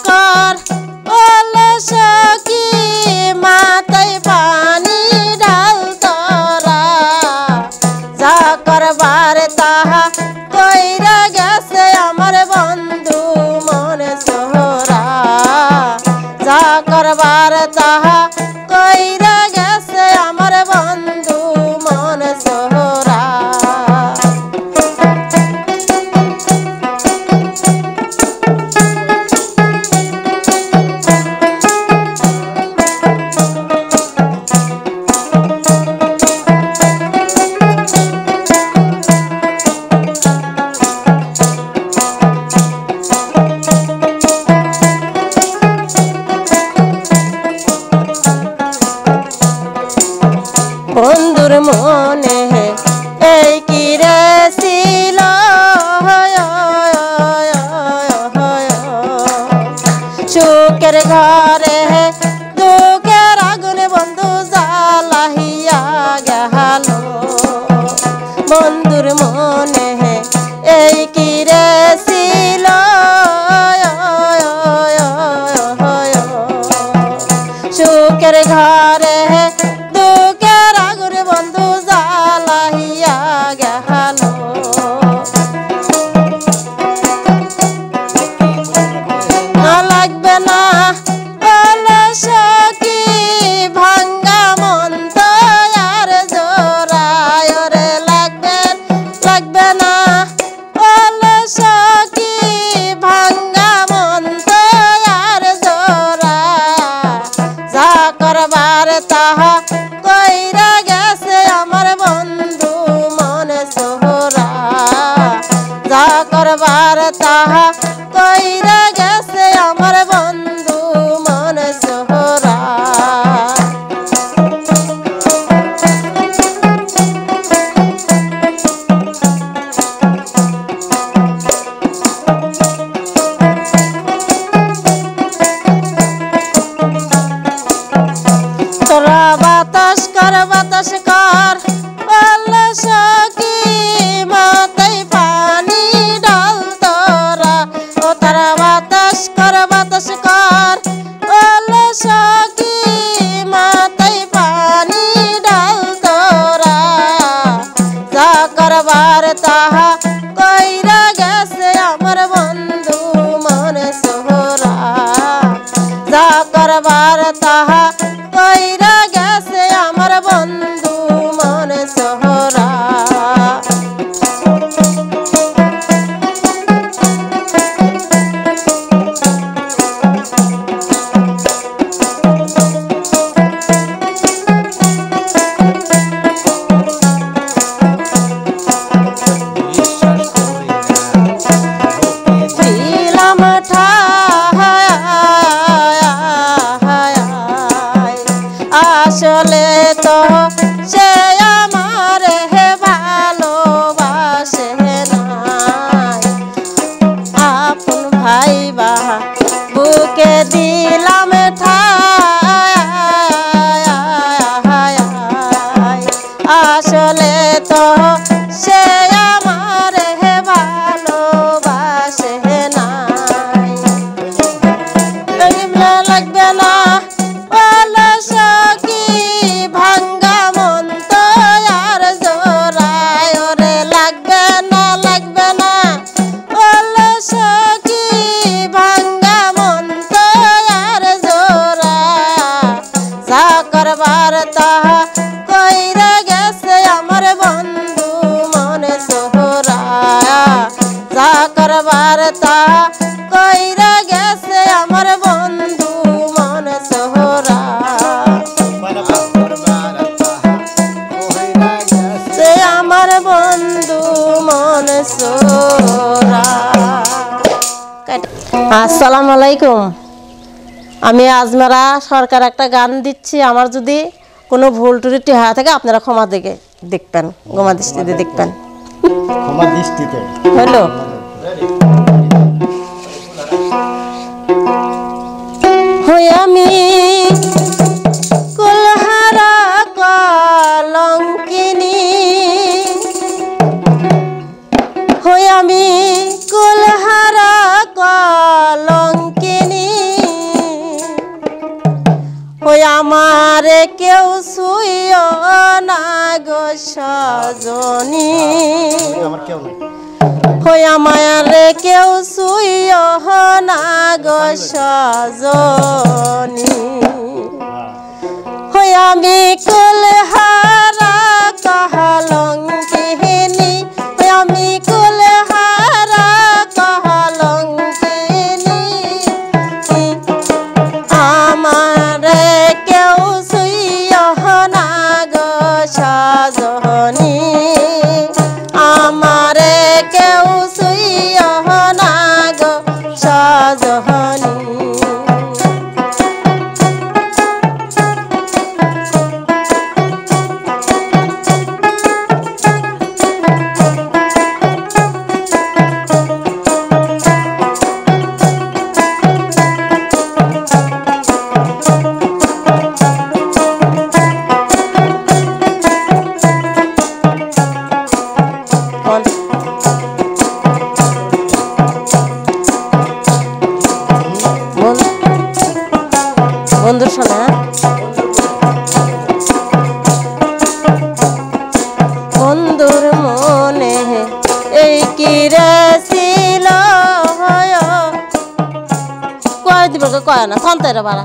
कर ओले सखी मातै पानी डाल तोरा जा करबार ताहा कइरा गेছে আমার বন্ধু মনে সোহরা जा करबार ताहा कइरा गेছে আমার বন্ধু মনে সোহরা বন্ধুর মনে এই কি রে ছিল সুখের ঘরে দুঃখের আগুন বন্ধু জ্বালাইয়া গেল বন্ধুর মনে এই কি রে ছিল সুখের ঘরে ताहा कइरा गेছে আমার বন্ধু মনে সোহরা जा करबार ताहा कइरा गेছে আমার বন্ধু মনে সোহরা तोरा बातास कर ओले सखी मातै पानी डाल तोरा ओ तोरा बातास कर ओले सखी मातै पानी डाल तोरा जा करबार ताहा कइरा गेছে আমার বন্ধু মনে সোহরা जा करबार ताहा कइरा गेছে আমার বন্ধু মনে সোহরা আসলে তো সে আমার ভালোবাসে নাই আপন ভাই বা বুকে দিলাম ঠাই আসলে তো সে আমার ভালোবাসে নাই লাগবে না करबार ताहा कइरा गेছে আমার বন্ধু মনে সোহরা जा करबार ताहा कइरा गेছে আমার বন্ধু মনে সোহরা সে আমার বন্ধু মনে সোহরা আসসালামু আলাইকুম আমি আজমেরা সরকার একটা গান দিচ্ছি আমার যদি কোনো ভুল ত্রুটি হয়ে থাকে আপনারা ক্ষমা দিকে দেখবেন, ক্ষমা দৃষ্টিতে দেখবেন। ক্ষমা দৃষ্টিতে হলো হই আমি কুলহারা কলঙ্কিনী, হই আমি কুলহারা কলঙ্কিনী, হই আমারে কেউ ছুঁইও না গো সজনী, আমার কেউ নাই হই আমারে কেউ ছুঁইও না গো সজনী, হই আমি কুলহারা কলঙ্কিনী, হই আমি কুলহারা কলঙ্কিনী, আমারে কেউ ছুঁইও না গো সজনী, আমারে কেউ ছুঁইও না গো সজনী। বন্ধু শোনা বন্ধুর মনে এই কি ছিল কয় দিব কয় না সন্তাইরা বাড়া